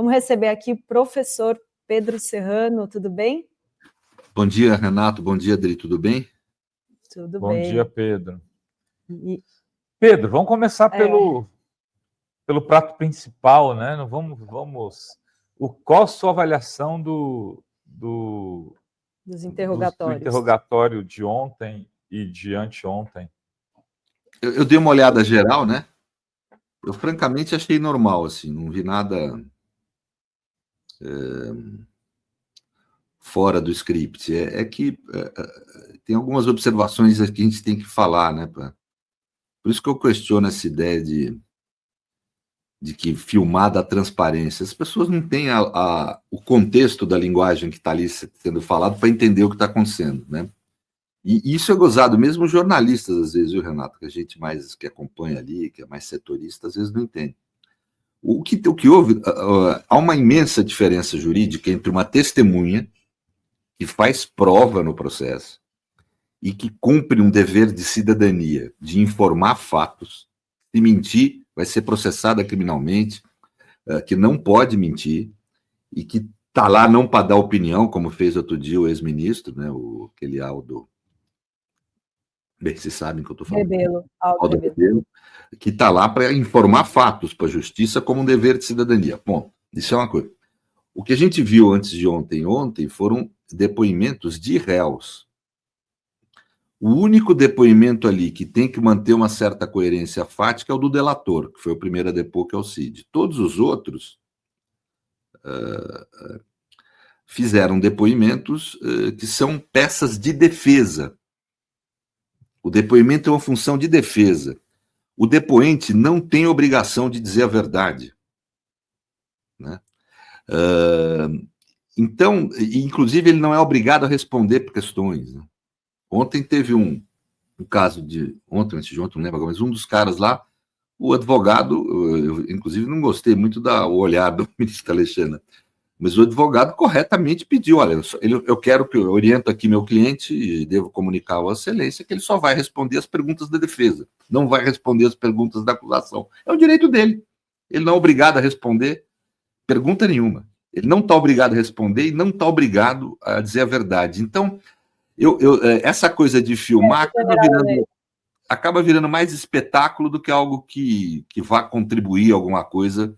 Vamos receber aqui o professor Pedro Serrano, tudo bem? Bom dia, Renato. Bom dia, Adri. Tudo bem? Tudo bem. Bom dia, Pedro. Pedro, vamos começar pelo prato principal, né? Qual a sua avaliação dos interrogatórios? Do interrogatório de ontem e de anteontem? Eu dei uma olhada geral, né? Eu, francamente, achei normal, assim. Não vi nada fora do script. Tem algumas observações que a gente tem que falar, né? Por isso que eu questiono essa ideia de que filmar dá transparência. As pessoas não têm o contexto da linguagem que está ali sendo falado para entender o que está acontecendo, né? E isso é gozado, mesmo jornalistas, às vezes, viu, Renato? Que a gente mais que acompanha ali, que é mais setorista, às vezes não entende. O que houve, há uma imensa diferença jurídica entre uma testemunha que faz prova no processo e que cumpre um dever de cidadania, de informar fatos. Se mentir, vai ser processada criminalmente, que não pode mentir, e que está lá não para dar opinião, como fez outro dia o ex-ministro, né, aquele Aldo... Bem, vocês sabem que eu estou falando. Aldo Rebelo, que está lá para informar fatos para a justiça como um dever de cidadania. Bom, isso é uma coisa. O que a gente viu antes de ontem foram depoimentos de réus. O único depoimento ali que tem que manter uma certa coerência fática é o do delator, que foi o primeiro a depor, que é o Cid. Todos os outros fizeram depoimentos que são peças de defesa. O depoimento é uma função de defesa. O depoente não tem obrigação de dizer a verdade, né? Então, inclusive, ele não é obrigado a responder por questões, né? Ontem teve um caso antes de ontem, não lembro agora, mas um dos caras lá, o advogado, eu inclusive não gostei muito do olhar do ministro Alexandre, mas o advogado corretamente pediu, olha, eu quero que eu oriento aqui meu cliente e devo comunicar à Vossa Excelência que ele só vai responder as perguntas da defesa, não vai responder as perguntas da acusação. É o direito dele. Ele não é obrigado a responder pergunta nenhuma. Ele não está obrigado a responder e não está obrigado a dizer a verdade. Então, essa coisa de filmar acaba virando mais espetáculo do que algo que vá contribuir alguma coisa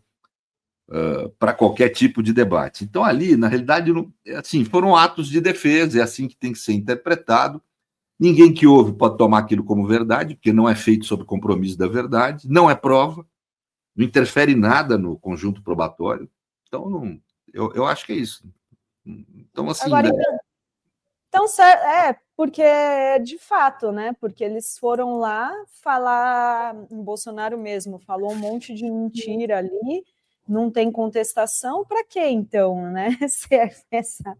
para qualquer tipo de debate. Então, ali, na realidade, assim, foram atos de defesa, é assim que tem que ser interpretado. Ninguém que ouve pode tomar aquilo como verdade, porque não é feito sob compromisso da verdade, não é prova, não interfere nada no conjunto probatório. Então, eu acho que é isso. Então, assim... Agora, porque, de fato, né? Porque eles foram lá falar, o Bolsonaro mesmo falou um monte de mentira ali, não tem contestação, para quê, então, né? Essa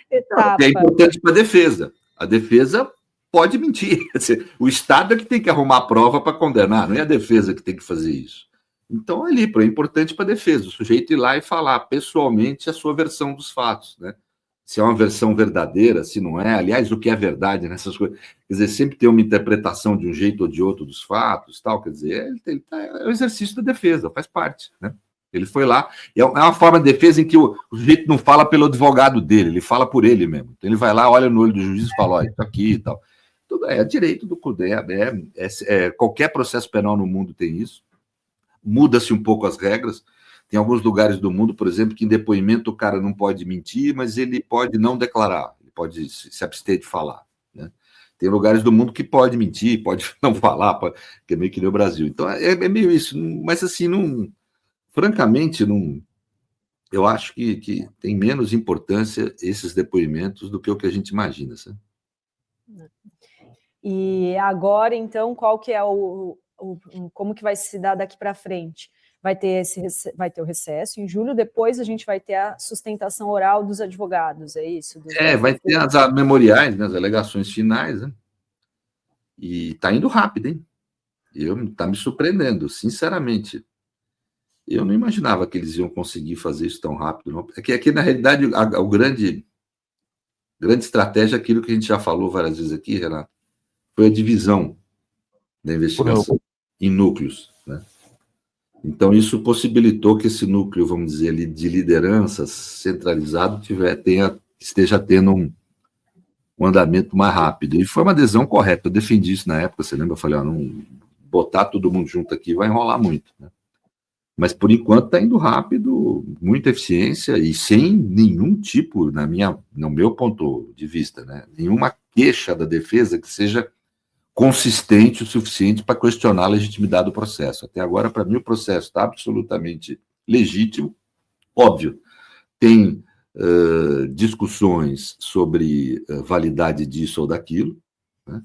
etapa. É importante para a defesa. A defesa pode mentir. O Estado é que tem que arrumar prova para condenar, não é a defesa que tem que fazer isso. Então, é importante para a defesa, o sujeito ir lá e falar pessoalmente a sua versão dos fatos, né? Se é uma versão verdadeira, se não é. Aliás, o que é verdade nessas coisas? Quer dizer, sempre tem uma interpretação de um jeito ou de outro dos fatos, tal. Quer dizer, é o exercício da defesa, faz parte, né? Ele foi lá, é uma forma de defesa em que o sujeito não fala pelo advogado dele, ele fala por ele mesmo. Então, ele vai lá, olha no olho do juiz e fala, olha, isso aqui e tal. Tudo é direito do CUDE, qualquer processo penal no mundo tem isso. Muda-se um pouco as regras. Tem alguns lugares do mundo, por exemplo, que em depoimento o cara não pode mentir, mas ele pode não declarar, ele pode se abster de falar, né? Tem lugares do mundo que pode mentir, pode não falar, que é meio que no Brasil. Então, é meio isso. Mas, assim, francamente, eu acho que tem menos importância esses depoimentos do que o que a gente imagina, sabe? E agora, então, qual que é como que vai se dar daqui para frente? Vai ter o recesso em julho, depois a gente vai ter a sustentação oral dos advogados, é isso? Vai ter as memoriais, né, as alegações finais, né? E está indo rápido, hein? Está me surpreendendo, sinceramente. Eu não imaginava que eles iam conseguir fazer isso tão rápido, não. É que aqui, na realidade, o grande estratégia é aquilo que a gente já falou várias vezes aqui, Renato, foi a divisão da investigação em núcleos, né? Então, isso possibilitou que esse núcleo, vamos dizer, ali, de lideranças centralizado esteja tendo um andamento mais rápido. E foi uma adesão correta. Eu defendi isso na época, você lembra? Eu falei, não botar todo mundo junto aqui vai enrolar muito, né? Mas, por enquanto, está indo rápido, muita eficiência e sem nenhum tipo, no meu ponto de vista, né, nenhuma queixa da defesa que seja consistente o suficiente para questionar a legitimidade do processo. Até agora, para mim, o processo está absolutamente legítimo. Óbvio, tem discussões sobre validade disso ou daquilo, né?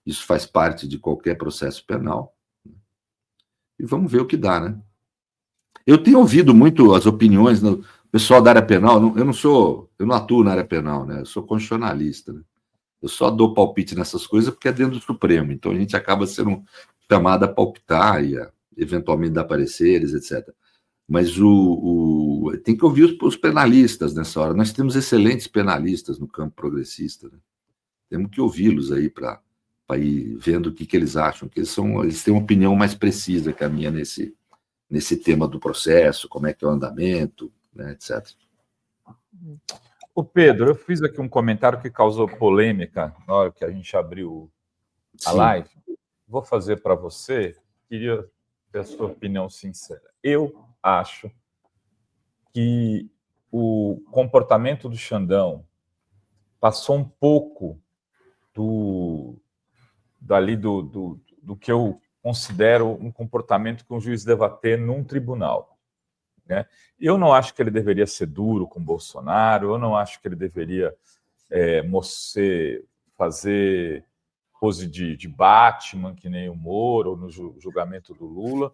Isso faz parte de qualquer processo penal. E vamos ver o que dá, né? Eu tenho ouvido muito as opiniões do pessoal da área penal. Eu não atuo na área penal, né? Eu sou constitucionalista, né? Eu só dou palpite nessas coisas porque é dentro do Supremo. Então a gente acaba sendo chamado a palpitar e eventualmente dar pareceres, etc. Mas tem que ouvir os penalistas nessa hora. Nós temos excelentes penalistas no campo progressista, né? Temos que ouvi-los aí para ir vendo o que eles acham, que eles têm uma opinião mais precisa que a minha nesse tema do processo, como é que é o andamento, né, etc. O Pedro, eu fiz aqui um comentário que causou polêmica na hora que a gente abriu a live. Vou fazer para você, queria ter a sua opinião sincera. Eu acho que o comportamento do Xandão passou um pouco do que eu considero um comportamento que um juiz deva ter num tribunal, né? Eu não acho que ele deveria ser duro com Bolsonaro, eu não acho que ele deveria fazer pose de Batman, que nem o Moro, no julgamento do Lula,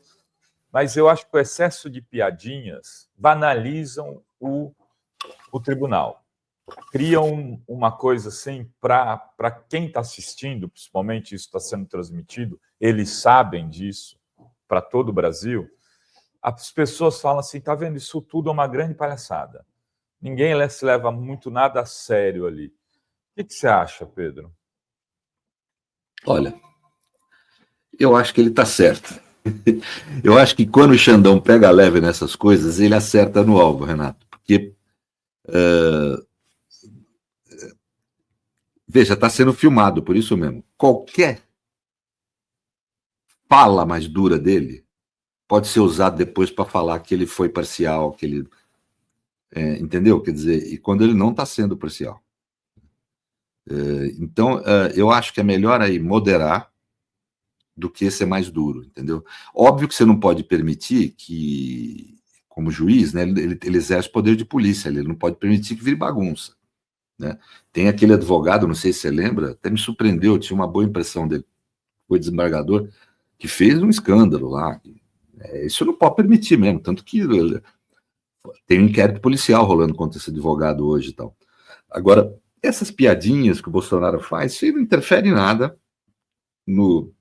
mas eu acho que o excesso de piadinhas banalizam o tribunal. Criam uma coisa assim, para quem está assistindo, principalmente isso está sendo transmitido, eles sabem disso, para todo o Brasil, as pessoas falam assim, tá vendo, isso tudo é uma grande palhaçada. Ninguém se leva muito nada a sério ali. O que você acha, Pedro? Olha, eu acho que ele está certo. Eu acho que quando o Xandão pega leve nessas coisas, ele acerta no alvo, Renato, porque veja, está sendo filmado, por isso mesmo. Qualquer fala mais dura dele pode ser usado depois para falar que ele foi parcial, que ele... entendeu? Quer dizer, e quando ele não está sendo parcial. Então, eu acho que é melhor aí moderar do que ser mais duro, entendeu? Óbvio que você não pode permitir que, como juiz, né, ele exerce poder de polícia, ele não pode permitir que vire bagunça, né? Tem aquele advogado, não sei se você lembra, até me surpreendeu, tinha uma boa impressão dele, foi desembargador, que fez um escândalo lá. Isso não pode permitir mesmo, tanto que tem um inquérito policial rolando contra esse advogado hoje e tal. Agora, essas piadinhas que o Bolsonaro faz, isso não interfere em nada no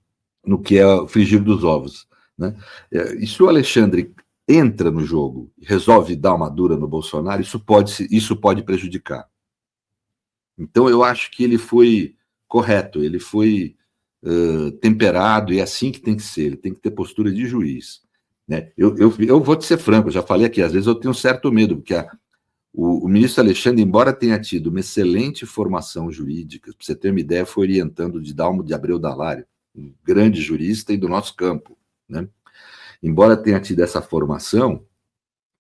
que é o frigir dos ovos, né? E se o Alexandre entra no jogo e resolve dar uma dura no Bolsonaro, isso pode prejudicar. Então, eu acho que ele foi correto, ele foi temperado, e é assim que tem que ser, ele tem que ter postura de juiz, né? Eu vou te ser franco, eu já falei aqui, às vezes eu tenho um certo medo, porque o ministro Alexandre, embora tenha tido uma excelente formação jurídica, para você ter uma ideia, foi orientando de Dalmo de Abreu Dallario, um grande jurista e do nosso campo, né? Embora tenha tido essa formação,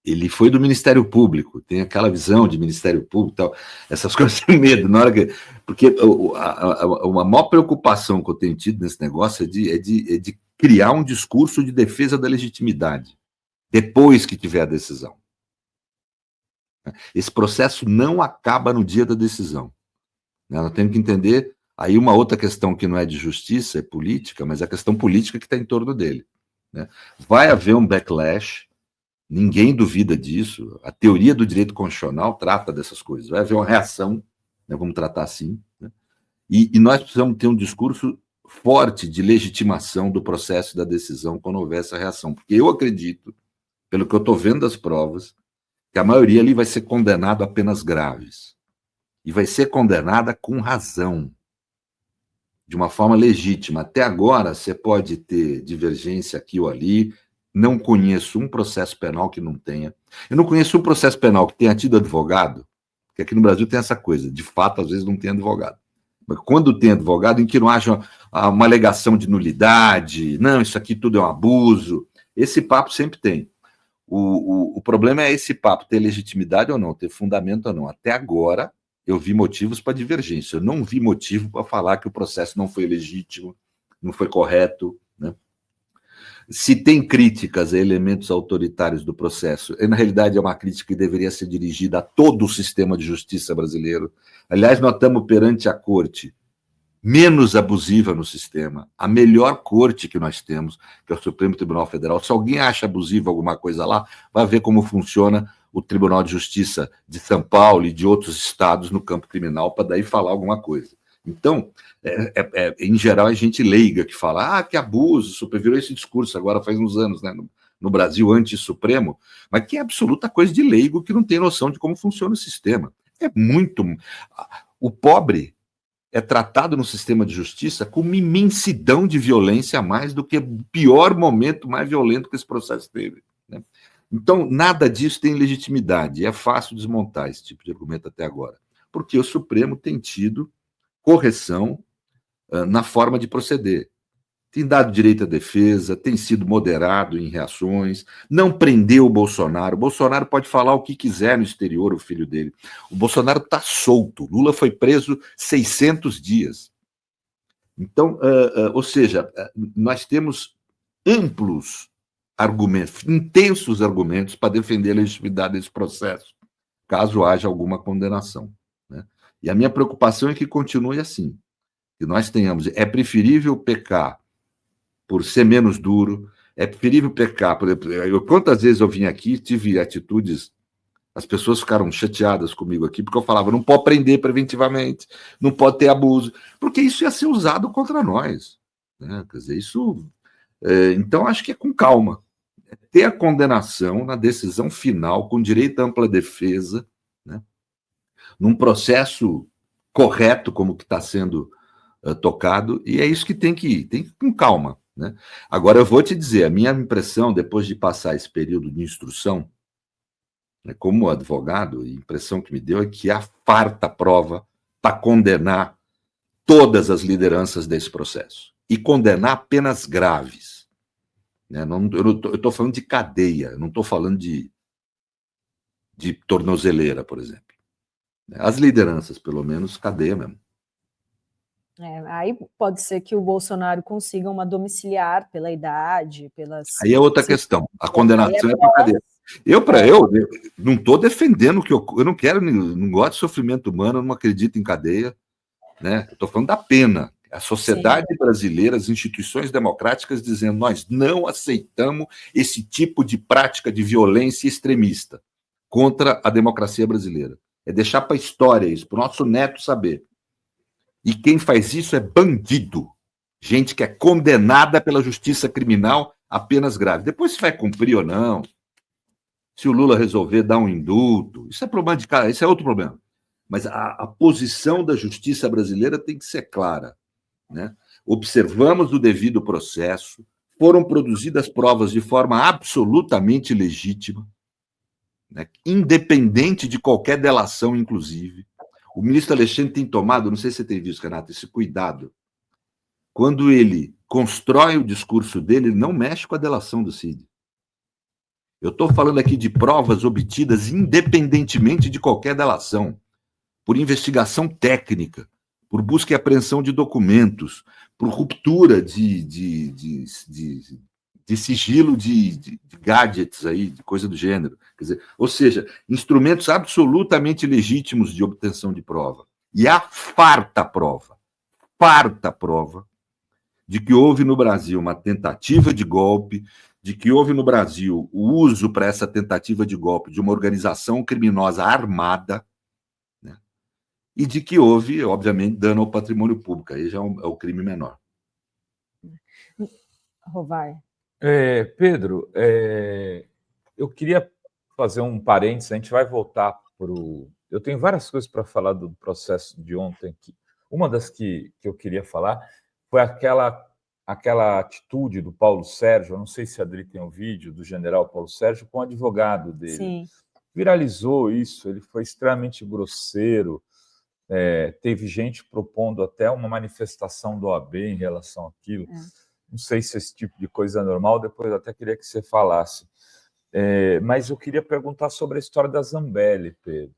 ele foi do Ministério Público, tem aquela visão de Ministério Público e tal, essas coisas têm medo, na hora que... Porque a maior preocupação que eu tenho tido nesse negócio é de criar um discurso de defesa da legitimidade, depois que tiver a decisão. Esse processo não acaba no dia da decisão, né? Nós temos que entender, aí uma outra questão que não é de justiça, é política, mas é a questão política que está em torno dele, né? Vai haver um backlash, ninguém duvida disso, a teoria do direito constitucional trata dessas coisas, vai haver uma reação, né, vamos tratar assim, né? E nós precisamos ter um discurso forte de legitimação do processo da decisão quando houver essa reação, porque eu acredito, pelo que eu estou vendo das provas, que a maioria ali vai ser condenado a penas graves, e vai ser condenada com razão, de uma forma legítima. Até agora, você pode ter divergência aqui ou ali, não conheço um processo penal que não tenha. Eu não conheço um processo penal que tenha tido advogado, porque aqui no Brasil tem essa coisa, de fato, às vezes não tem advogado. Mas quando tem advogado, em que não haja uma alegação de nulidade, não, isso aqui tudo é um abuso, esse papo sempre tem. O problema é esse papo, ter legitimidade ou não, ter fundamento ou não. Até agora, eu vi motivos para divergência. Eu não vi motivo para falar que o processo não foi legítimo, não foi correto, né? Se tem críticas a elementos autoritários do processo, na realidade é uma crítica que deveria ser dirigida a todo o sistema de justiça brasileiro. Aliás, nós estamos perante a corte menos abusiva no sistema, a melhor corte que nós temos, que é o Supremo Tribunal Federal. Se alguém acha abusiva alguma coisa lá, vai ver como funciona o Tribunal de Justiça de São Paulo e de outros estados no campo criminal, para daí falar alguma coisa. Então, em geral, é gente leiga que fala, que abuso, virou esse discurso agora faz uns anos, né, no Brasil, anti-supremo, mas que é absoluta coisa de leigo que não tem noção de como funciona o sistema. É muito... O pobre é tratado no sistema de justiça com uma imensidão de violência a mais do que o pior momento mais violento que esse processo teve, né? Então, nada disso tem legitimidade. É fácil desmontar esse tipo de argumento até agora, porque o Supremo tem tido correção na forma de proceder. Tem dado direito à defesa, tem sido moderado em reações, não prendeu o Bolsonaro. O Bolsonaro pode falar o que quiser no exterior, o filho dele. O Bolsonaro está solto. Lula foi preso 600 dias. Então, ou seja, nós temos amplos argumentos, intensos argumentos para defender a legitimidade desse processo, caso haja alguma condenação, né? E a minha preocupação é que continue assim, que nós tenhamos... É preferível pecar por ser menos duro, é preferível pecar. Por exemplo, quantas vezes eu vim aqui, tive atitudes, as pessoas ficaram chateadas comigo aqui, porque eu falava, não pode prender preventivamente, não pode ter abuso, porque isso ia ser usado contra nós, né? Quer dizer, isso... então, acho que é com calma. Ter a condenação na decisão final, com direito à ampla defesa, né? Num processo correto, como que está sendo tocado, e é isso que tem que ir com calma, né? Agora, eu vou te dizer, a minha impressão, depois de passar esse período de instrução, né, como advogado, a impressão que me deu é que há farta prova para condenar todas as lideranças desse processo, e condenar penas graves, né? Eu estou falando de cadeia, eu não estou falando de tornozeleira, por exemplo. As lideranças, pelo menos, cadeia mesmo. Aí pode ser que o Bolsonaro consiga uma domiciliar pela idade, pelas... Aí é outra questão. A condenação é para cadeia. Eu não estou defendendo que eu não quero, não gosto de sofrimento humano, eu não acredito em cadeia, né? Estou falando da pena. A sociedade brasileira, as instituições democráticas dizendo, nós não aceitamos esse tipo de prática de violência extremista contra a democracia brasileira. É deixar para a história isso, para o nosso neto saber. E quem faz isso é bandido. Gente que é condenada pela justiça criminal a penas graves. Depois se vai cumprir ou não, se o Lula resolver dar um indulto, isso é problema de cara, isso é outro problema. Mas a posição da justiça brasileira tem que ser clara, né? Observamos o devido processo, foram produzidas provas de forma absolutamente legítima, né? Independente de qualquer delação, inclusive. O ministro Alexandre tem tomado, não sei se você tem visto, Renato, esse cuidado. Quando ele constrói o discurso dele, ele não mexe com a delação do Cid. Eu estou falando aqui de provas obtidas independentemente de qualquer delação, por investigação técnica, por busca e apreensão de documentos, por ruptura de sigilo de gadgets aí, de coisa do gênero. Quer dizer, ou seja, instrumentos absolutamente legítimos de obtenção de prova. E há farta prova de que houve no Brasil uma tentativa de golpe, de que houve no Brasil o uso para essa tentativa de golpe de uma organização criminosa armada, né? E de que houve, obviamente, dano ao patrimônio público. Aí já é o crime menor. Rovar. Pedro, eu queria fazer um parênteses, a gente vai voltar para o... Eu tenho várias coisas para falar do processo de ontem. Uma das que eu queria falar foi aquela aquela atitude do Paulo Sérgio, eu não sei se a Adri tem um vídeo do general Paulo Sérgio com o advogado dele. Sim. Viralizou isso, ele foi extremamente grosseiro, teve gente propondo até uma manifestação do OAB em relação àquilo. Não sei se esse tipo de coisa é normal, depois eu até queria que você falasse. Mas eu queria perguntar sobre a história da Zambelli, Pedro.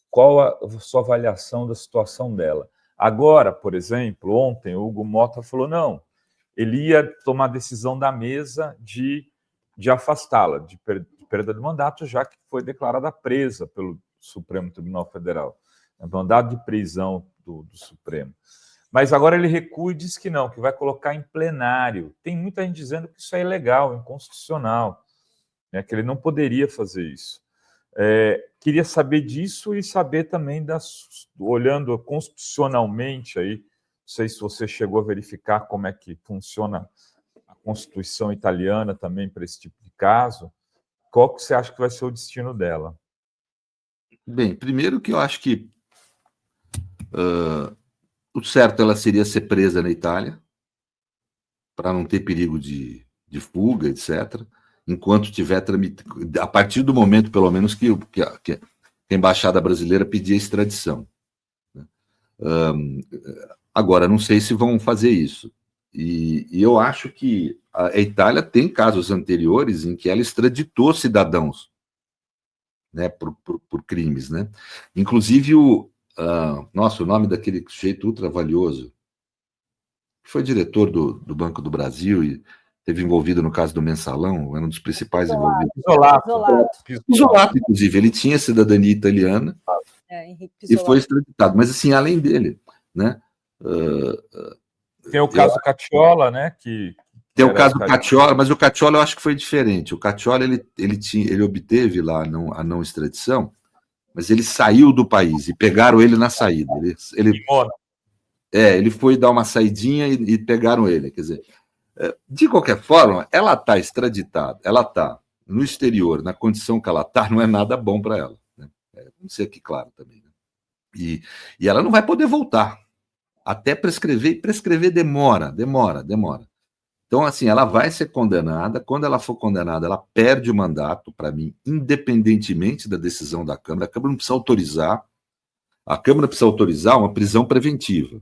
Qual a sua avaliação da situação dela? Agora, por exemplo, ontem o Hugo Mota falou, não, ele ia tomar a decisão da mesa de afastá-la, de perda de mandato, já que foi declarada presa pelo Supremo Tribunal Federal. Mandado de prisão do Supremo. Mas agora ele recua e diz que não, que vai colocar em plenário. Tem muita gente dizendo que isso é ilegal, inconstitucional, né, que ele não poderia fazer isso. Queria saber disso e saber também, olhando constitucionalmente, aí, não sei se você chegou a verificar como é que funciona a Constituição italiana também para esse tipo de caso. Qual que você acha que vai ser o destino dela? Bem, primeiro que eu acho que o certo ela seria ser presa na Itália, para não ter perigo de fuga, etc., enquanto tiver a partir do momento, pelo menos, que a Embaixada Brasileira pedir a extradição. Agora, não sei se vão fazer isso. E eu acho que a Itália tem casos anteriores em que ela extraditou cidadãos, né, por crimes, né? Inclusive o nome daquele sujeito ultra valioso, que foi diretor do Banco do Brasil e esteve envolvido no caso do Mensalão, era um dos principais envolvidos. Isolato, inclusive, ele tinha cidadania italiana e foi extraditado. Mas, assim, além dele, né? Tem o caso Cacciola, né? Tem o caso Cacciola, mas o Cacciola eu acho que foi diferente. O Cacciola ele obteve lá a não extradição, mas ele saiu do país e pegaram ele na saída. Ele foi dar uma saidinha e pegaram ele. Quer dizer, de qualquer forma, ela está extraditada, ela está no exterior, na condição que ela está, não é nada bom para ela. Né? Vamos ser aqui claro também. Né? E ela não vai poder voltar. Até prescrever, e prescrever demora. Então, assim, ela vai ser condenada. Quando ela for condenada, ela perde o mandato, para mim, independentemente da decisão da Câmara. A Câmara não precisa autorizar. A Câmara precisa autorizar uma prisão preventiva.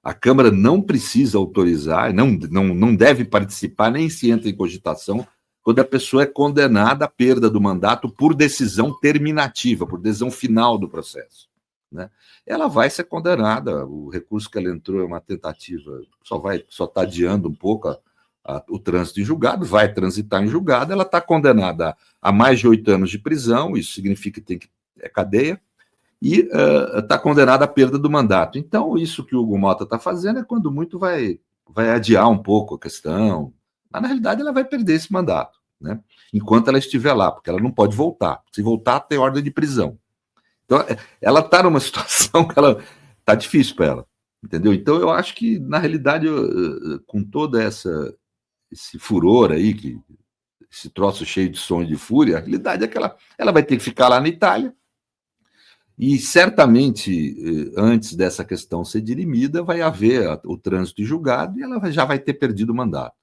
A Câmara não precisa autorizar, não deve participar, nem se entra em cogitação, quando a pessoa é condenada à perda do mandato por decisão terminativa, por decisão final do processo. Né? Ela vai ser condenada, o recurso que ela entrou é uma tentativa, só está adiando um pouco o trânsito em julgado, vai transitar em julgado, ela está condenada a mais de 8 anos de prisão, isso significa que é cadeia, e está condenada à perda do mandato. Então, isso que o Hugo Mota está fazendo é, quando muito, vai adiar um pouco a questão, mas, na realidade, ela vai perder esse mandato, né? Enquanto ela estiver lá, porque ela não pode voltar. Se voltar, tem ordem de prisão. Então, ela está numa situação que está difícil para ela, entendeu? Então, eu acho que, na realidade, com toda esse furor aí, esse troço cheio de som e de fúria, a realidade é que ela vai ter que ficar lá na Itália, e certamente, antes dessa questão ser dirimida, vai haver o trânsito em julgado e ela já vai ter perdido o mandato.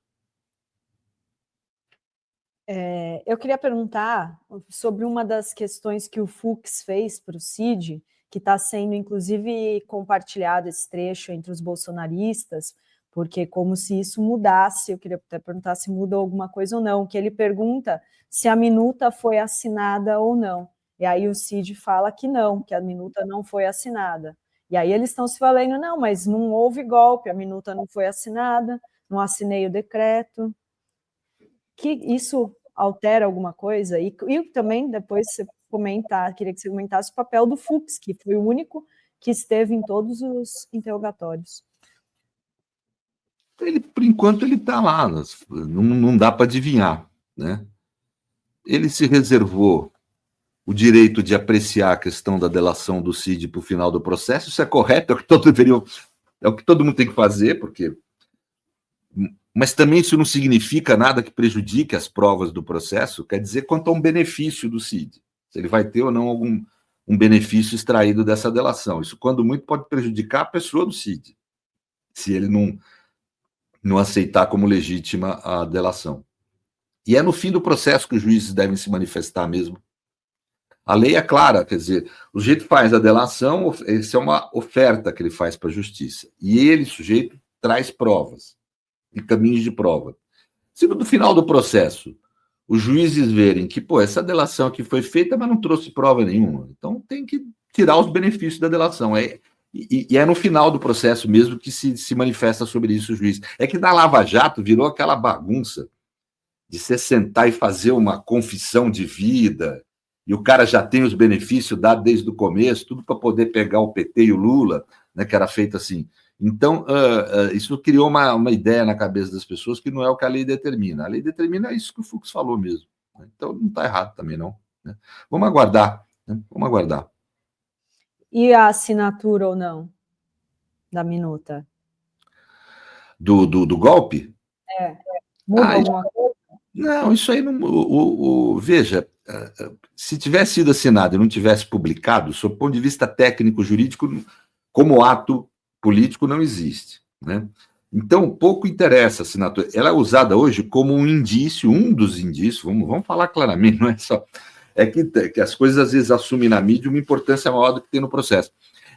Eu queria perguntar sobre uma das questões que o Fux fez para o Cid, que está sendo, inclusive, compartilhado esse trecho entre os bolsonaristas, porque como se isso mudasse, eu queria até perguntar se mudou alguma coisa ou não, que ele pergunta se a minuta foi assinada ou não. E aí o Cid fala que não, que a minuta não foi assinada. E aí eles estão se falando, não, mas não houve golpe, a minuta não foi assinada, não assinei o decreto. Que isso altera alguma coisa? E também, depois, queria que você comentasse o papel do Fux, que foi o único que esteve em todos os interrogatórios. Por enquanto, ele está lá, não dá para adivinhar, né? Ele se reservou o direito de apreciar a questão da delação do Cid para o final do processo. Isso é correto, é o que todo mundo tem que fazer, mas também isso não significa nada que prejudique as provas do processo, quer dizer, quanto a um benefício do Cid, se ele vai ter ou não um benefício extraído dessa delação. Isso, quando muito, pode prejudicar a pessoa do Cid, se ele não aceitar como legítima a delação. E é no fim do processo que os juízes devem se manifestar mesmo. A lei é clara, quer dizer, o sujeito faz a delação, isso é uma oferta que ele faz para a justiça. E ele, sujeito, traz provas e caminhos de prova. Se no final do processo os juízes verem que, essa delação aqui foi feita, mas não trouxe prova nenhuma, então tem que tirar os benefícios da delação. E é no final do processo mesmo que se manifesta sobre isso o juiz. É que na Lava Jato virou aquela bagunça de você sentar e fazer uma confissão de vida, e o cara já tem os benefícios dados desde o começo, tudo para poder pegar o PT e o Lula, né, que era feito assim. Então, isso criou uma ideia na cabeça das pessoas que não é o que a lei determina. A lei determina isso que o Fux falou mesmo. Né? Então, não está errado também, não. Né? Vamos aguardar. Né? Vamos aguardar. E a assinatura ou não da minuta? Do golpe? Muda alguma coisa? Não, isso aí não. Veja, se tivesse sido assinado e não tivesse publicado, sob o ponto de vista técnico-jurídico, como ato político, não existe. Né? Então, pouco interessa a assinatura. Ela é usada hoje como um indício, um dos indícios, vamos falar claramente, não é só. É que as coisas às vezes assumem na mídia uma importância maior do que tem no processo.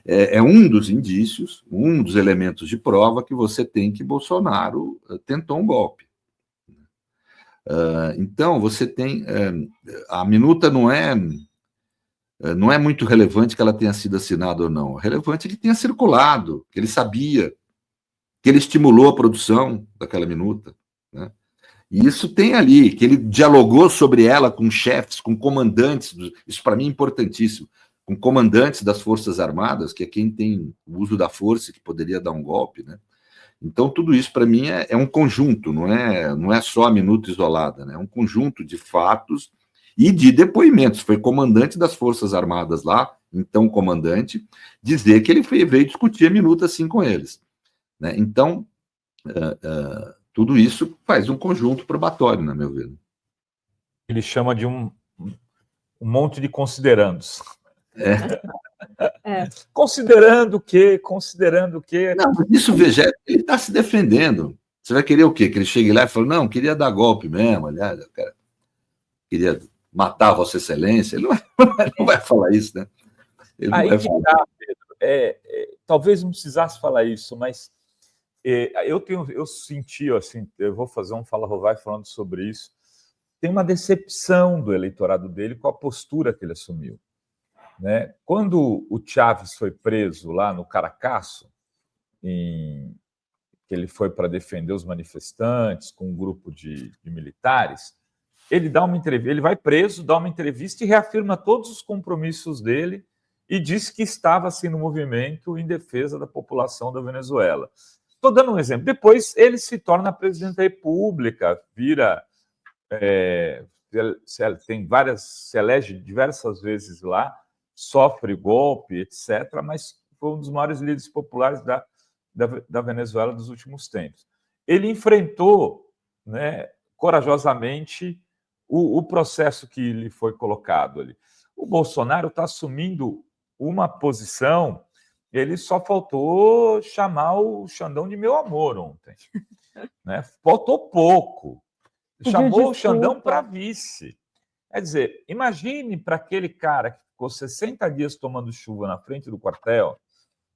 É um dos indícios, um dos elementos de prova que você tem que Bolsonaro tentou um golpe. Então, você tem. A minuta não é muito relevante que ela tenha sido assinada ou não. É relevante que tenha circulado, que ele sabia, que ele estimulou a produção daquela minuta. Né? E isso tem ali, que ele dialogou sobre ela com chefes, com comandantes, isso para mim é importantíssimo, com comandantes das Forças Armadas, que é quem tem o uso da força, que poderia dar um golpe, né? Então, tudo isso, para mim, é um conjunto, não é só a minuta isolada, né? É um conjunto de fatos e de depoimentos. Foi comandante das Forças Armadas lá, então comandante, dizer que ele veio discutir a minuta assim com eles. Né? Então, tudo isso faz um conjunto probatório, na meu ver. Ele chama de um monte de considerandos. Considerando que. Não, mas isso, veja, ele está se defendendo. Você vai querer o quê? Que ele chegue lá e fale, não, queria dar golpe mesmo, aliás, eu queria matar a Vossa Excelência. Ele não vai falar isso, né? Ele não vai falar. Tá, Pedro. Talvez não precisasse falar isso, mas eu senti, assim, eu vou fazer um Fala Rovai falando sobre isso, tem uma decepção do eleitorado dele com a postura que ele assumiu. Né? Quando o Chávez foi preso lá no Caracaço, que ele foi para defender os manifestantes com um grupo de militares, ele dá uma entrevista, ele vai preso, dá uma entrevista e reafirma todos os compromissos dele e diz que estava assim no movimento em defesa da população da Venezuela. Estou dando um exemplo. Depois ele se torna presidente da República, se elege diversas vezes lá, sofre golpe, etc., mas foi um dos maiores líderes populares da Venezuela dos últimos tempos. Ele enfrentou, né, corajosamente o processo que lhe foi colocado ali. O Bolsonaro está assumindo uma posição, ele só faltou chamar o Xandão de meu amor ontem. Né? Faltou pouco. Chamou o Xandão para vice. Quer dizer, imagine para aquele cara que ficou 60 dias tomando chuva na frente do quartel,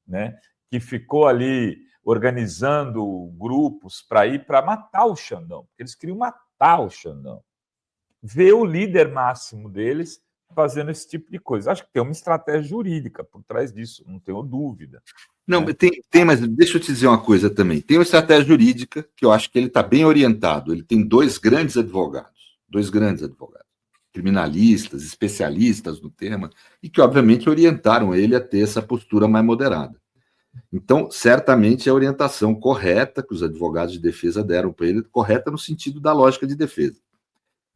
né, que ficou ali organizando grupos para ir para matar o Xandão, porque eles queriam matar o Xandão. Ver o líder máximo deles fazendo esse tipo de coisa. Acho que tem uma estratégia jurídica por trás disso, não tenho dúvida. Não, né? Tem, mas deixa eu te dizer uma coisa também. Tem uma estratégia jurídica que eu acho que ele está bem orientado. Ele tem dois grandes advogados, criminalistas, especialistas no tema, e que, obviamente, orientaram ele a ter essa postura mais moderada. Então, certamente, é a orientação correta que os advogados de defesa deram para ele, correta no sentido da lógica de defesa.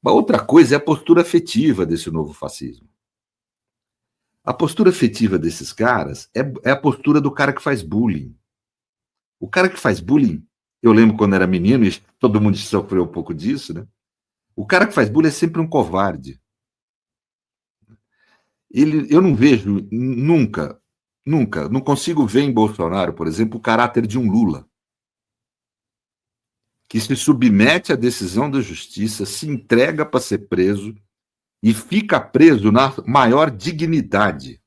Uma outra coisa é a postura afetiva desse novo fascismo. A postura afetiva desses caras é a postura do cara que faz bullying. O cara que faz bullying, eu lembro quando era menino, e todo mundo sofreu um pouco disso, né? O cara que faz bullying é sempre um covarde. Eu não vejo nunca, não consigo ver em Bolsonaro, por exemplo, o caráter de um Lula. que se submete à decisão da justiça, se entrega para ser preso e fica preso na maior dignidade,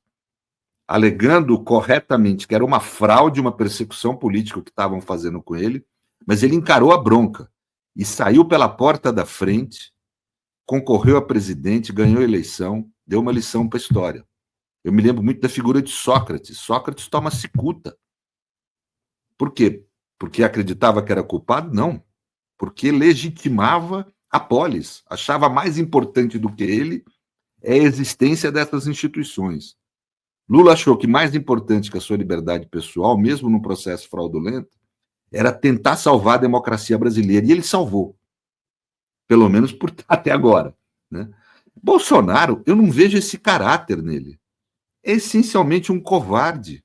alegando corretamente que era uma fraude, uma persecução política que estavam fazendo com ele, mas ele encarou a bronca e saiu pela porta da frente, concorreu a presidente, ganhou a eleição, deu uma lição para a história. Eu me lembro muito da figura de Sócrates. Sócrates toma cicuta. Por quê? Porque acreditava que era culpado? Não. Porque legitimava a polis. Achava mais importante do que ele é a existência dessas instituições. Lula achou que mais importante que a sua liberdade pessoal, mesmo no processo fraudulento, era tentar salvar a democracia brasileira. E ele salvou. Pelo menos até agora. Né? Bolsonaro, eu não vejo esse caráter nele. É essencialmente um covarde.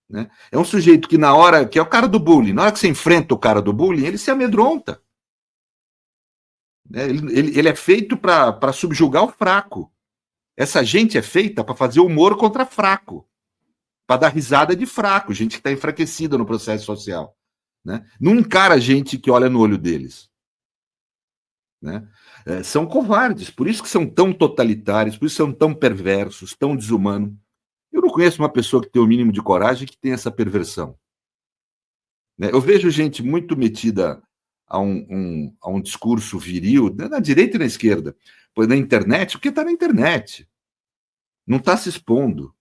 Né? É um sujeito que que é o cara do bullying, na hora que você enfrenta o cara do bullying, ele se amedronta. Né? Ele é feito para subjugar o fraco. Essa gente é feita para fazer humor contra fraco, para dar risada de fraco, gente que está enfraquecida no processo social. Né? Não encara gente que olha no olho deles. Né? São covardes, por isso que são tão totalitários, por isso são tão perversos, tão desumanos. Eu não conheço uma pessoa que tem o mínimo de coragem que tem essa perversão. Né? Eu vejo gente muito metida a um discurso viril, na direita e na esquerda, na internet, porque está na internet. Não está se expondo.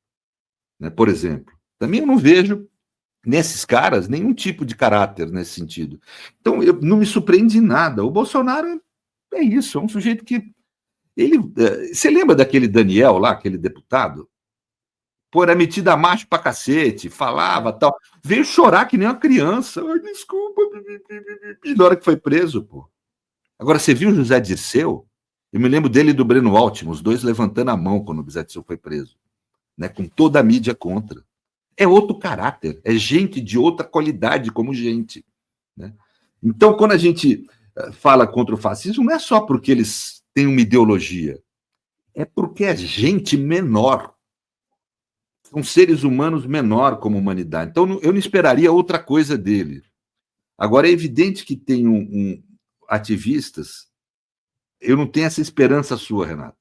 Né? Por exemplo. Também eu não vejo nesses caras nenhum tipo de caráter nesse sentido. Então, eu não me surpreende nada. O Bolsonaro é isso, é um sujeito que... Você lembra daquele Daniel lá, aquele deputado? Pô, era metido a macho pra cacete, falava tal. Veio chorar que nem uma criança. Ai, desculpa. Na hora que foi preso, pô. Agora, você viu o José Dirceu? Eu me lembro dele e do Breno Altman, os dois levantando a mão quando o José Dirceu foi preso. Né, com toda a mídia contra. É outro caráter, é gente de outra qualidade como gente. Né? Então, quando a gente fala contra o fascismo, não é só porque eles têm uma ideologia, é porque é gente menor. São seres humanos menor como humanidade. Então, eu não esperaria outra coisa dele. Agora, é evidente que tem ativistas, eu não tenho essa esperança sua, Renato.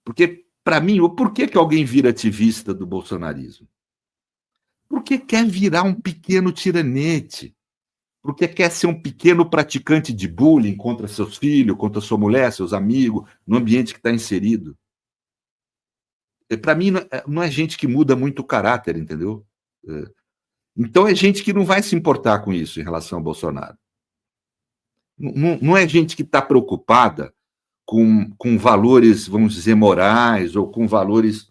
Porque, para mim, por que alguém vira ativista do bolsonarismo? Porque quer virar um pequeno tiranete. Porque quer ser um pequeno praticante de bullying contra seus filhos, contra sua mulher, seus amigos, no ambiente que está inserido. Para mim, não é gente que muda muito o caráter, entendeu? Então, é gente que não vai se importar com isso em relação ao Bolsonaro. Não é gente que está preocupada com valores, vamos dizer, morais, ou com valores,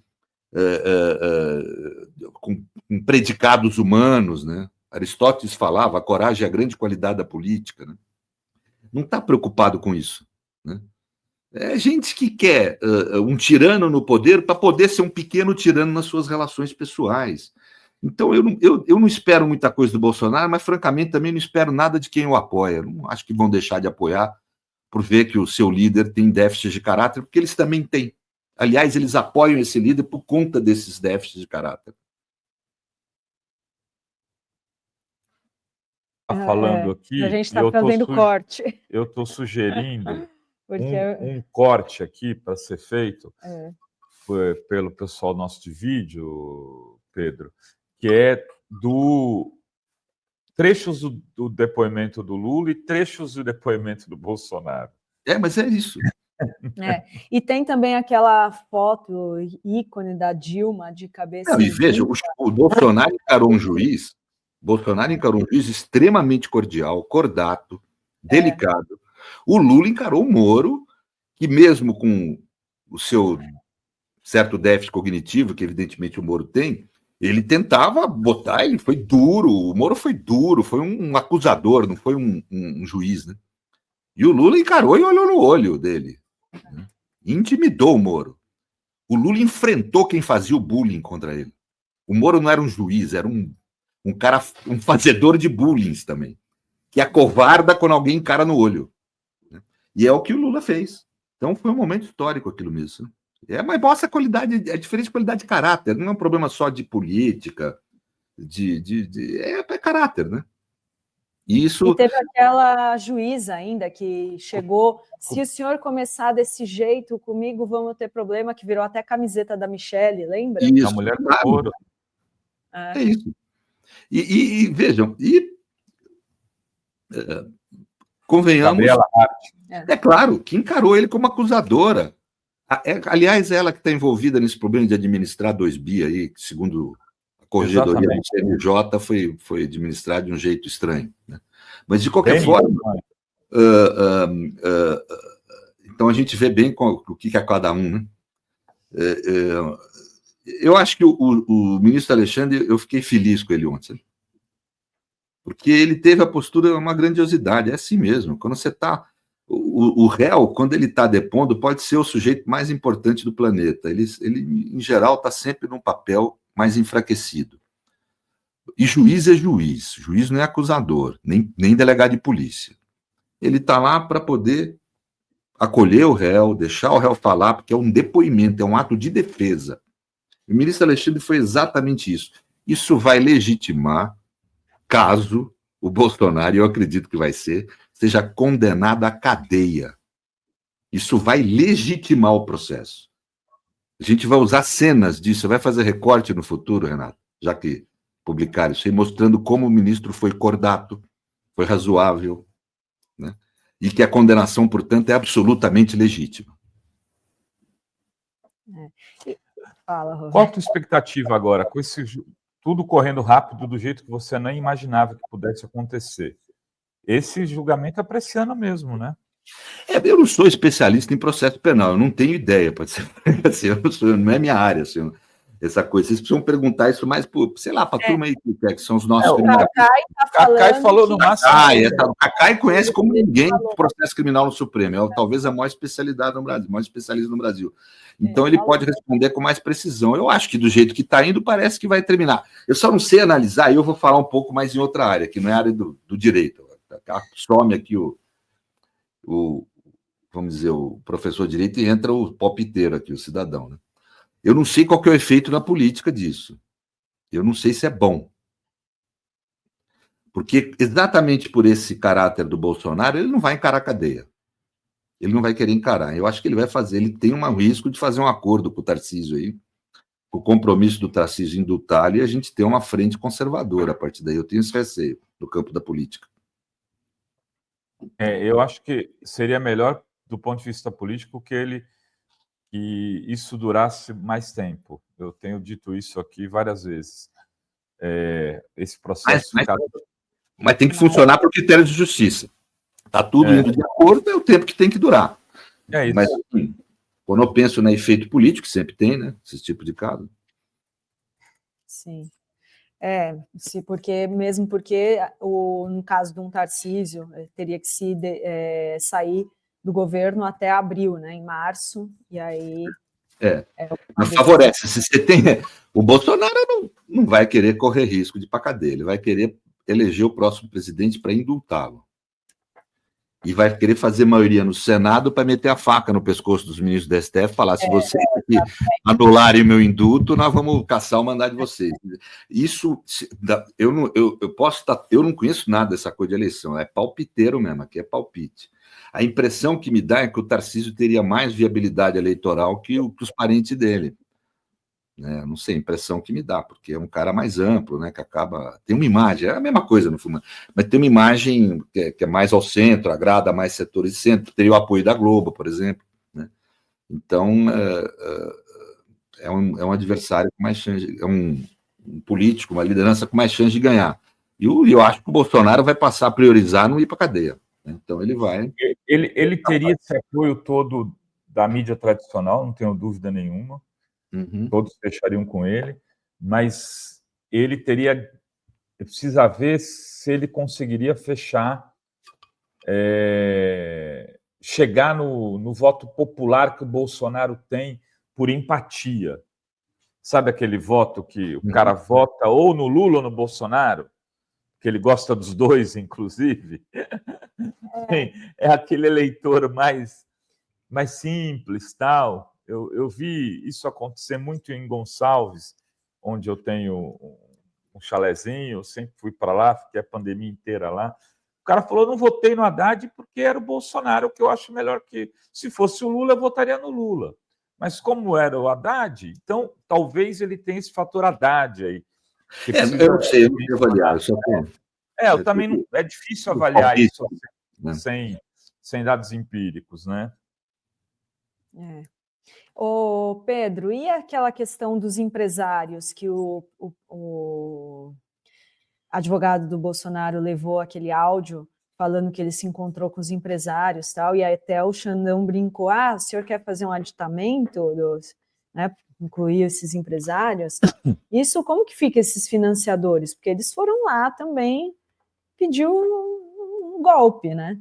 com predicados humanos, né? Aristóteles falava, a coragem é a grande qualidade da política. Né? Não está preocupado com isso. Né? É gente que quer um tirano no poder para poder ser um pequeno tirano nas suas relações pessoais. Então, eu não espero muita coisa do Bolsonaro, mas, francamente, também não espero nada de quem o apoia. Não acho que vão deixar de apoiar por ver que o seu líder tem déficits de caráter, porque eles também têm. Aliás, eles apoiam esse líder por conta desses déficits de caráter. Falando aqui, a gente está fazendo corte. Eu estou sugerindo um corte aqui para ser feito pelo pessoal nosso de vídeo, Pedro, que é trechos do depoimento do Lula e trechos do depoimento do Bolsonaro. Mas é isso. E tem também aquela foto ícone da Dilma de cabeça... E veja, o Bolsonaro encarou um juiz extremamente cordial, cordato, delicado. O Lula encarou o Moro, que mesmo com o seu certo déficit cognitivo, que evidentemente o Moro tem, ele tentava botar, ele foi duro, o Moro foi duro, foi um acusador, não foi um juiz, né? E o Lula encarou e olhou no olho dele. Né? Intimidou o Moro. O Lula enfrentou quem fazia o bullying contra ele. O Moro não era um juiz, era um cara, um fazedor de bullying também, que acovarda quando alguém encara no olho. Né? E é o que o Lula fez. Então foi um momento histórico aquilo mesmo. Mas mostra a qualidade, é diferente de qualidade de caráter, não é um problema só de política, é caráter, né? E isso... E teve aquela juíza ainda que chegou, se o senhor começar desse jeito comigo, vamos ter problema, que virou até camiseta da Michelle, lembra? Isso, A mulher do claro. ouro. É isso. E vejam, convenhamos... Gabriela Hart. É claro, que encarou ele como acusadora. Aliás, ela que está envolvida nesse problema de administrar 2 bi aí, que, segundo a corregedoria do CNJ, foi administrado de um jeito estranho, né? Mas, de qualquer forma, então a gente vê bem o que é cada um, né? Eu acho que o ministro Alexandre, eu fiquei feliz com ele ontem, porque ele teve a postura, uma grandiosidade, é assim mesmo. Quando você está... O réu, quando ele está depondo, pode ser o sujeito mais importante do planeta. Ele em geral, está sempre num papel mais enfraquecido. E juiz é juiz. Juiz não é acusador, nem delegado de polícia. Ele está lá para poder acolher o réu, deixar o réu falar, porque é um depoimento, é um ato de defesa. O ministro Alexandre foi exatamente isso. Isso vai legitimar, caso o Bolsonaro, eu acredito que vai ser, seja condenado à cadeia. Isso vai legitimar o processo. A gente vai usar cenas disso, vai fazer recorte no futuro, Renato, já que publicaram isso aí, mostrando como o ministro foi cordato, foi razoável, né? E que a condenação, portanto, é absolutamente legítima. Fala, Roberto. Qual a tua expectativa agora, com tudo correndo rápido do jeito que você nem imaginava que pudesse acontecer? Esse julgamento é para esse ano mesmo, né? Eu não sou especialista em processo penal, eu não tenho ideia, pode ser assim, não é minha área, assim, essa coisa. Vocês precisam perguntar isso mais, sei lá, para a turma aí, que são os nossos criminalistas. O Cacai falou no máximo. O Cacai conhece como ninguém o processo criminal no Supremo, é talvez a maior especialidade no Brasil, maior especialista no Brasil. Então ele pode responder com mais precisão. Eu acho que do jeito que está indo, parece que vai terminar. Eu só não sei analisar, e eu vou falar um pouco mais em outra área, que não é a área do direito. Some aqui vamos dizer, o professor de direito e entra o palpiteiro aqui, o cidadão, né? Eu não sei qual que é o efeito na política disso. Eu não sei se é bom. Porque exatamente por esse caráter do Bolsonaro, ele não vai encarar a cadeia. Ele não vai querer encarar. Eu acho que ele vai fazer, ele tem um risco de fazer um acordo com o Tarcísio aí, o compromisso do Tarcísio indultá-lo, e a gente ter uma frente conservadora a partir daí. Eu tenho esse receio no campo da política. Eu acho que seria melhor, do ponto de vista político, que isso durasse mais tempo. Eu tenho dito isso aqui várias vezes. Esse processo... Mas tem que funcionar por critério de justiça. Está tudo indo de acordo, é o tempo que tem que durar. É isso. Mas, assim, quando eu penso no efeito político, sempre tem, né? Esse tipo de caso. Sim. Porque no caso de um Tarcísio, teria que sair do governo até abril, né? Em março, e aí... Não favorece. Se você tem... O Bolsonaro não vai querer correr risco de ir para a cadeia, ele vai querer eleger o próximo presidente para indultá-lo. E vai querer fazer maioria no Senado para meter a faca no pescoço dos ministros do STF e falar, se vocês anularem o meu indulto, nós vamos caçar o mandato de vocês. Isso, eu não conheço nada dessa coisa de eleição, é palpiteiro mesmo, aqui é palpite. A impressão que me dá é que o Tarcísio teria mais viabilidade eleitoral que os parentes dele. Não sei, a impressão que me dá, porque é um cara mais amplo, né, que acaba... Tem uma imagem, é a mesma coisa no fundo, mas tem uma imagem que é mais ao centro, agrada mais setores de centro, teria o apoio da Globo, por exemplo, né? Então, é um adversário com mais chance, é um político, uma liderança com mais chance de ganhar. E eu acho que o Bolsonaro vai passar a priorizar não ir para a cadeia. Então, ele vai... Ele teria esse apoio todo da mídia tradicional, não tenho dúvida nenhuma. Todos fechariam com ele, mas ele precisa ver se ele conseguiria chegar no voto popular que o Bolsonaro tem por empatia. Sabe aquele voto que o cara vota ou no Lula ou no Bolsonaro? Que ele gosta dos dois, inclusive. É aquele eleitor mais simples, tal. Eu vi isso acontecer muito em Gonçalves, onde eu tenho um chalezinho, eu sempre fui para lá, fiquei a pandemia inteira lá. O cara falou, não votei no Haddad porque era o Bolsonaro, que eu acho melhor que... Se fosse o Lula, eu votaria no Lula. Mas como era o Haddad, então talvez ele tenha esse fator Haddad aí. Eu não sei, eu não sei avaliar, eu só tenho. Eu também não... É difícil avaliar isso né? sem dados empíricos, né? Ô, Pedro, e aquela questão dos empresários que o advogado do Bolsonaro levou aquele áudio falando que ele se encontrou com os empresários e tal, e até o Xandão brincou, o senhor quer fazer um aditamento, né, incluir esses empresários? Isso, como que fica esses financiadores? Porque eles foram lá também pedir um golpe, né?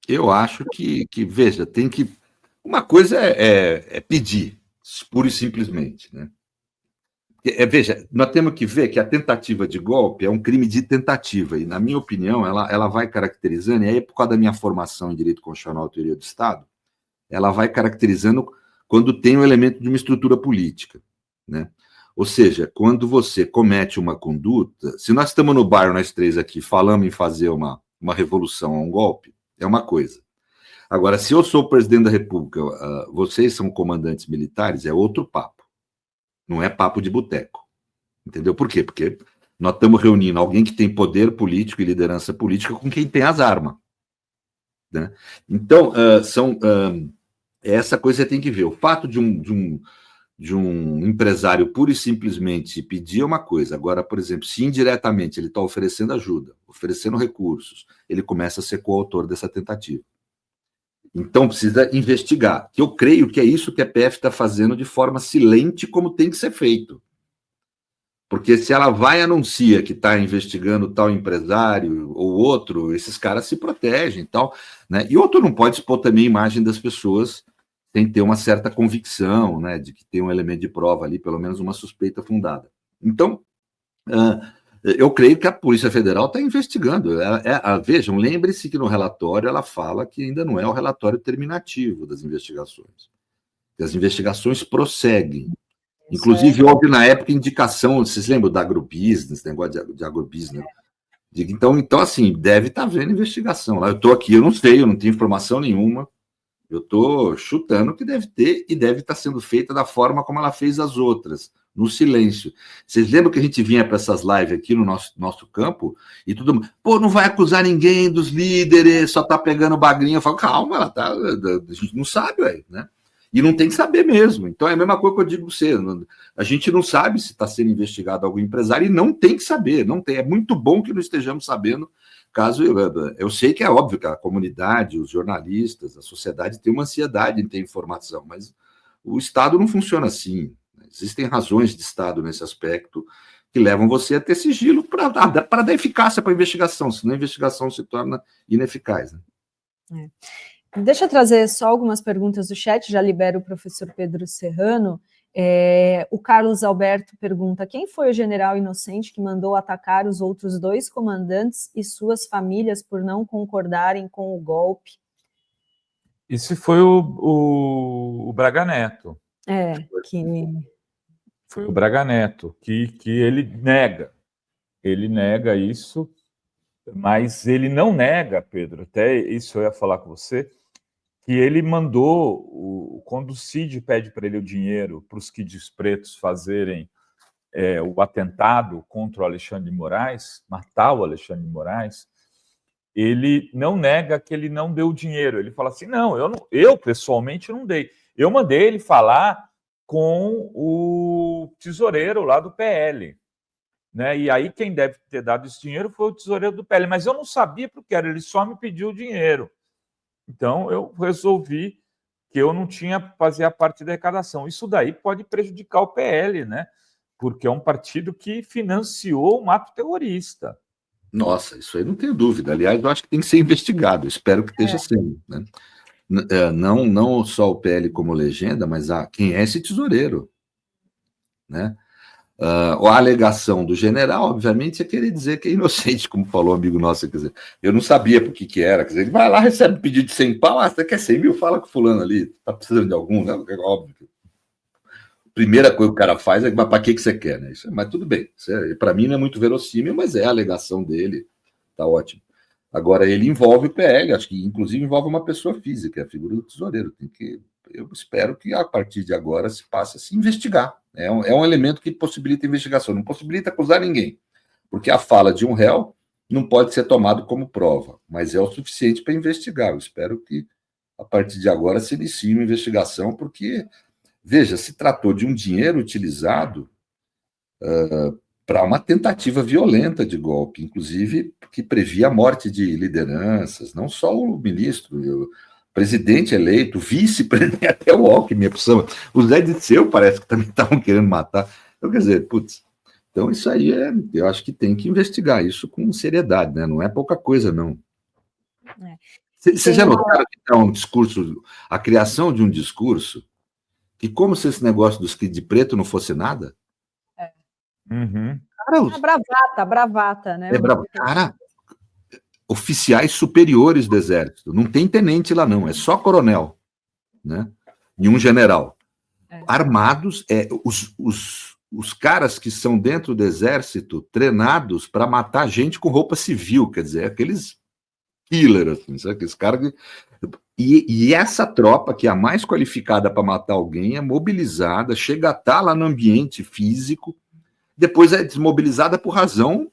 Eu acho que veja, tem que... Uma coisa é pedir, pura e simplesmente, né? Veja, nós temos que ver que a tentativa de golpe é um crime de tentativa, e, na minha opinião, ela vai caracterizando, e aí, por causa da minha formação em Direito Constitucional e Teoria do Estado, ela vai caracterizando quando tem um elemento de uma estrutura política, né? Ou seja, quando você comete uma conduta, se nós estamos no bairro, nós três aqui, falamos em fazer uma revolução, um golpe, é uma coisa. Agora, se eu sou o presidente da República, vocês são comandantes militares, é outro papo. Não é papo de boteco. Entendeu? Por quê? Porque nós estamos reunindo alguém que tem poder político e liderança política com quem tem as armas. Né? Então, essa coisa você tem que ver. O fato de um empresário pura e simplesmente pedir é uma coisa. Agora, por exemplo, se indiretamente ele está oferecendo ajuda, oferecendo recursos, ele começa a ser coautor dessa tentativa. Então, precisa investigar. Eu creio que é isso que a PF está fazendo de forma silente, como tem que ser feito. Porque se ela vai e anuncia que está investigando tal empresário ou outro, esses caras se protegem e tal, né? E outro não pode expor também a imagem das pessoas sem ter uma certa convicção, né, de que tem um elemento de prova ali, pelo menos uma suspeita fundada. Então, eu creio que a Polícia Federal está investigando. Vejam, lembre-se que no relatório ela fala que ainda não é o relatório terminativo das investigações. As investigações prosseguem. Inclusive, houve na época indicação, vocês lembram da agrobusiness, negócio de agrobusiness? Então, assim, deve estar havendo investigação lá. Eu estou aqui, eu não sei, eu não tenho informação nenhuma. Eu estou chutando que deve ter e deve estar sendo feita da forma como ela fez as outras, no silêncio. Vocês lembram que a gente vinha para essas lives aqui no nosso campo e todo mundo, não vai acusar ninguém dos líderes, só está pegando bagrinha. Eu falo, calma, a gente não sabe, né? E não tem que saber mesmo. Então é a mesma coisa que eu digo para você. A gente não sabe se está sendo investigado algum empresário e não tem que saber. Não tem. É muito bom que não estejamos sabendo. Caso eu sei que é óbvio que a comunidade, os jornalistas, a sociedade tem uma ansiedade em ter informação, mas o Estado não funciona assim. Existem razões de Estado nesse aspecto que levam você a ter sigilo para dar eficácia para a investigação, senão a investigação se torna ineficaz. Né? Deixa eu trazer só algumas perguntas do chat, já libero o professor Pedro Serrano. O Carlos Alberto pergunta, quem foi o general inocente que mandou atacar os outros 2 comandantes e suas famílias por não concordarem com o golpe? Esse foi o Braga Neto. Foi o Braga Neto, que ele nega isso, mas ele não nega, Pedro, até isso eu ia falar com você, que ele mandou, quando o Cid pede para ele o dinheiro para os Kids Pretos fazerem o atentado contra o Alexandre de Moraes, matar o Alexandre de Moraes, ele não nega que ele não deu o dinheiro. Ele fala assim, não, eu pessoalmente não dei. Eu mandei ele falar com o tesoureiro lá do PL. Né? E aí quem deve ter dado esse dinheiro foi o tesoureiro do PL, mas eu não sabia porque era, ele só me pediu o dinheiro. Então, eu resolvi que eu não tinha que fazer a parte da arrecadação. Isso daí pode prejudicar o PL, né? Porque é um partido que financiou o ato terrorista. Nossa, isso aí não tenho dúvida. Aliás, eu acho que tem que ser investigado. Espero que esteja sendo. Né? Não só o PL como legenda, mas quem é esse tesoureiro? Né? A alegação do general, obviamente, é querer dizer que é inocente, como falou um amigo nosso. Quer dizer, eu não sabia por que era. Quer dizer, ele vai lá, recebe um pedido de 100 pau, você quer 100 mil? Fala com fulano ali, tá precisando de algum, né? É óbvio. Primeira coisa que o cara faz é, mas para que você quer, né? Mas tudo bem, para mim não é muito verossímil, mas é a alegação dele, tá ótimo. Agora, ele envolve o PL, acho que inclusive envolve uma pessoa física, a figura do tesoureiro. Eu espero que a partir de agora se passe a se investigar. É um elemento que possibilita investigação, não possibilita acusar ninguém, porque a fala de um réu não pode ser tomado como prova, mas é o suficiente para investigar. Eu espero que a partir de agora se inicie uma investigação, porque, veja, se tratou de um dinheiro utilizado para uma tentativa violenta de golpe, inclusive que previa a morte de lideranças, não só o ministro, o presidente eleito, vice-presidente, até o Alckmin, o Zé Dirceu parece que também estavam querendo matar. Então, quer dizer, putz, então isso aí eu acho que tem que investigar isso com seriedade, né? Não é pouca coisa, não. Vocês já notaram que é um discurso, a criação de um discurso, que como se esse negócio dos Kid de Preto não fosse nada? Uhum. A bravata, né? Cara, oficiais superiores do Exército. Não tem tenente lá, não. É só coronel, né? E um general. Armados, os caras que são dentro do Exército treinados para matar gente com roupa civil, quer dizer, aqueles killers, assim, sabe? Aqueles caras... E essa tropa, que é a mais qualificada para matar alguém, é mobilizada, chega a estar lá no ambiente físico, depois é desmobilizada por razão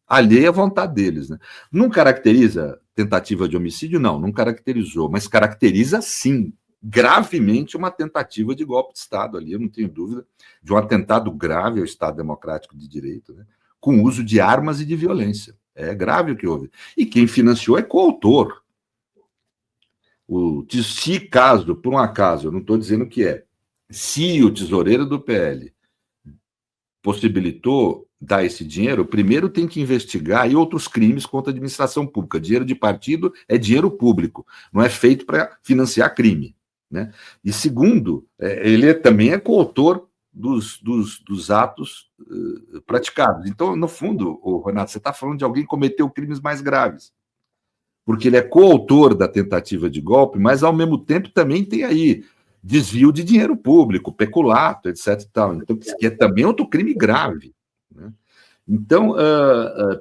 alheia à vontade deles, né? Não caracteriza tentativa de homicídio? Não caracterizou, mas caracteriza, sim, gravemente uma tentativa de golpe de Estado ali, eu não tenho dúvida, de um atentado grave ao Estado Democrático de Direito, né? Com uso de armas e de violência. É grave o que houve. E quem financiou é coautor. Se caso, por um acaso, eu não estou dizendo que se o tesoureiro do PL possibilitou dar esse dinheiro, primeiro tem que investigar e outros crimes contra a administração pública. Dinheiro de partido é dinheiro público, não é feito para financiar crime, né? E segundo, ele também é coautor dos atos praticados. Então, no fundo, Renato, você está falando de alguém que cometeu crimes mais graves, porque ele é coautor da tentativa de golpe, mas, ao mesmo tempo, também tem aí desvio de dinheiro público, peculato, etc. E tal. Então, que é também outro crime grave, né? Então,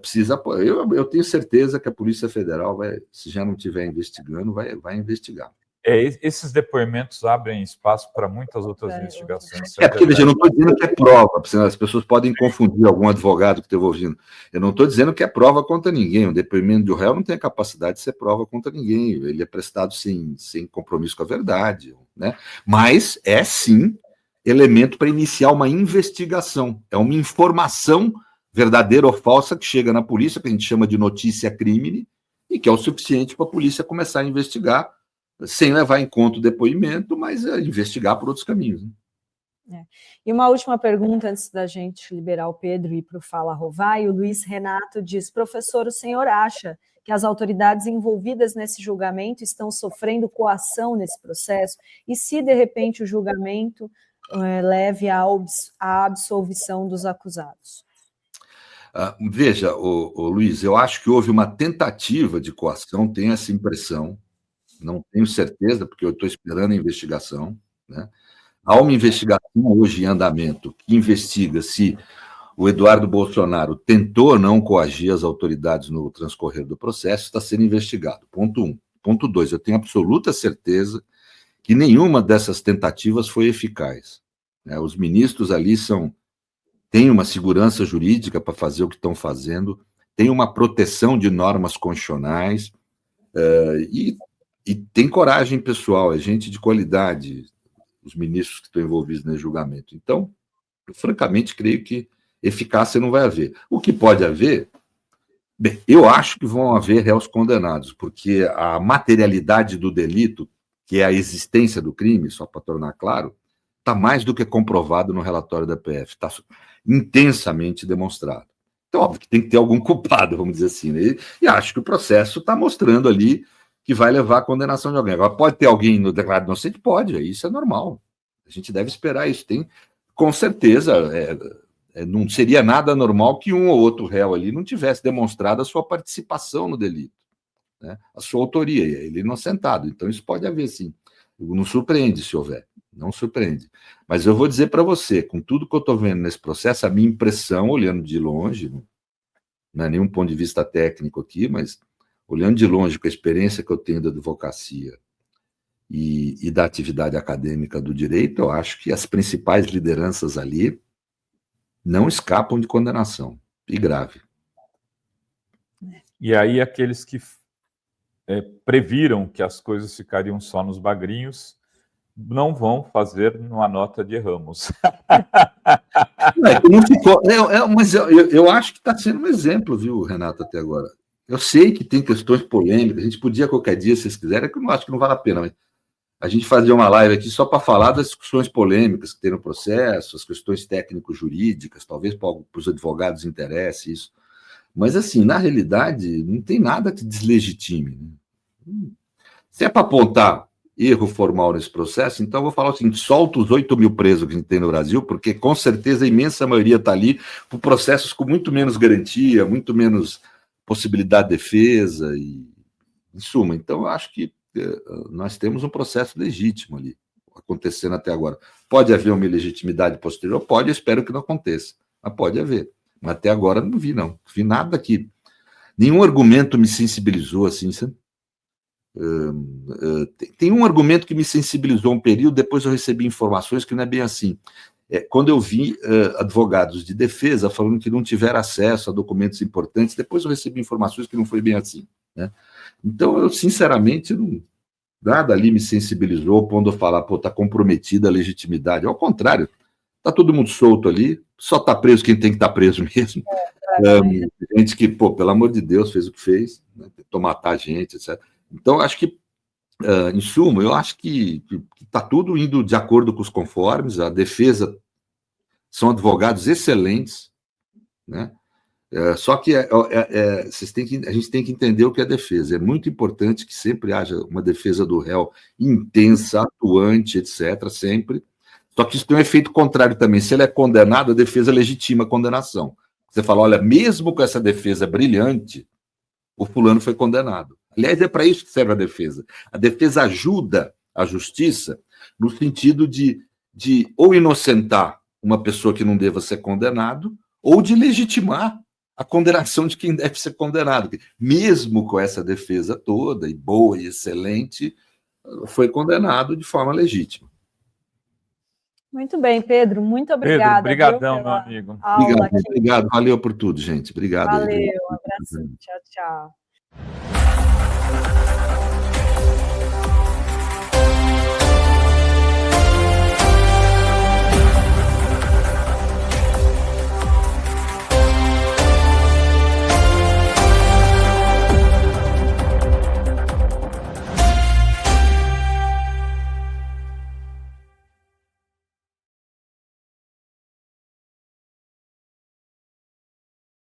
precisa. Eu tenho certeza que a Polícia Federal se já não estiver investigando, vai investigar. Esses depoimentos abrem espaço para muitas outras investigações. Porque, veja, eu não estou dizendo que é prova, as pessoas podem confundir algum advogado que esteja ouvindo. Eu não estou dizendo que é prova contra ninguém. O depoimento do réu não tem a capacidade de ser prova contra ninguém. Ele é prestado sem compromisso com a verdade, né? Mas é, sim, elemento para iniciar uma investigação. É uma informação verdadeira ou falsa que chega na polícia, que a gente chama de notícia crime, e que é o suficiente para a polícia começar a investigar, sem levar em conta o depoimento, mas investigar por outros caminhos, né? E uma última pergunta, antes da gente liberar o Pedro e ir para o Fala Rovai, o Luiz Renato diz: professor, o senhor acha que as autoridades envolvidas nesse julgamento estão sofrendo coação nesse processo? E se, de repente, o julgamento leve à absolvição dos acusados? Veja, Luiz, eu acho que houve uma tentativa de coação, tenho essa impressão, não tenho certeza, porque eu estou esperando a investigação, né? Há uma investigação hoje em andamento que investiga se o Eduardo Bolsonaro tentou não coagir as autoridades no transcorrer do processo, está sendo investigado. Ponto 1. Ponto 2, eu tenho absoluta certeza que nenhuma dessas tentativas foi eficaz, né? Os ministros ali têm uma segurança jurídica para fazer o que estão fazendo, têm uma proteção de normas constitucionais, e tem coragem pessoal, é gente de qualidade, os ministros que estão envolvidos nesse julgamento. Então, eu francamente creio que eficácia não vai haver. O que pode haver, bem, eu acho que vão haver réus condenados, porque a materialidade do delito, que é a existência do crime, só para tornar claro, está mais do que comprovado no relatório da PF, está intensamente demonstrado. Então, óbvio que tem que ter algum culpado, vamos dizer assim, né? E acho que o processo está mostrando ali que vai levar à condenação de alguém. Agora, pode ter alguém no declarado inocente? Pode, isso é normal. A gente deve esperar isso. Tem, com certeza, não seria nada normal que um ou outro réu ali não tivesse demonstrado a sua participação no delito, né? A sua autoria, ele inocentado. Então, isso pode haver, sim. Não surpreende se houver, não surpreende. Mas eu vou dizer para você, com tudo que eu estou vendo nesse processo, a minha impressão, olhando de longe, não é nenhum ponto de vista técnico aqui, mas olhando de longe com a experiência que eu tenho da advocacia e da atividade acadêmica do direito, eu acho que as principais lideranças ali não escapam de condenação, e grave. E aí aqueles que previram que as coisas ficariam só nos bagrinhos não vão fazer numa nota de Ramos. Não ficou, mas eu acho que está sendo um exemplo, viu, Renato, até agora. Eu sei que tem questões polêmicas, a gente podia qualquer dia, se vocês quiserem, que eu não acho que não vale a pena, mas a gente fazer uma live aqui só para falar das discussões polêmicas que tem no processo, as questões técnico-jurídicas, talvez para os advogados interesse isso. Mas, assim, na realidade, não tem nada que deslegitime. Né? Se é para apontar erro formal nesse processo, então eu vou falar o seguinte: solta os 8 mil presos que a gente tem no Brasil, porque com certeza a imensa maioria está ali por processos com muito menos garantia, muito menos possibilidade de defesa, e, em suma. Então, eu acho que nós temos um processo legítimo ali, acontecendo até agora. Pode haver uma ilegitimidade posterior? Pode, eu espero que não aconteça, mas pode haver. Mas até agora não vi, não. Não vi nada aqui. Nenhum argumento me sensibilizou assim, sabe? Tem um argumento que me sensibilizou um período, depois eu recebi informações que não é bem assim. Quando eu vi advogados de defesa falando que não tiveram acesso a documentos importantes, depois eu recebi informações que não foi bem assim. Né? Então, eu, sinceramente, nada ali me sensibilizou ao ponto de eu falar, pô, está comprometida a legitimidade. Ao contrário, está todo mundo solto ali, só está preso quem tem que estar preso mesmo. Gente que, pô, pelo amor de Deus, fez o que fez, né? Tentou matar a gente, etc. Então, acho que, em suma, eu acho que está tudo indo de acordo com os conformes, a defesa são advogados excelentes, né? Só que a gente tem que entender o que é defesa. É muito importante que sempre haja uma defesa do réu intensa, atuante, etc., sempre. Só que isso tem um efeito contrário também. Se ele é condenado, a defesa legitima a condenação. Você fala, olha, mesmo com essa defesa brilhante, o fulano foi condenado. Aliás, é para isso que serve a defesa. A defesa ajuda a justiça no sentido de ou inocentar uma pessoa que não deva ser condenado, ou de legitimar a condenação de quem deve ser condenado. Mesmo com essa defesa toda, e boa e excelente, foi condenado de forma legítima. Muito bem, Pedro, muito obrigada. Pedro, brigadão, meu amigo. Obrigado, valeu por tudo, gente. Obrigado. Valeu, um abraço. Tchau, tchau.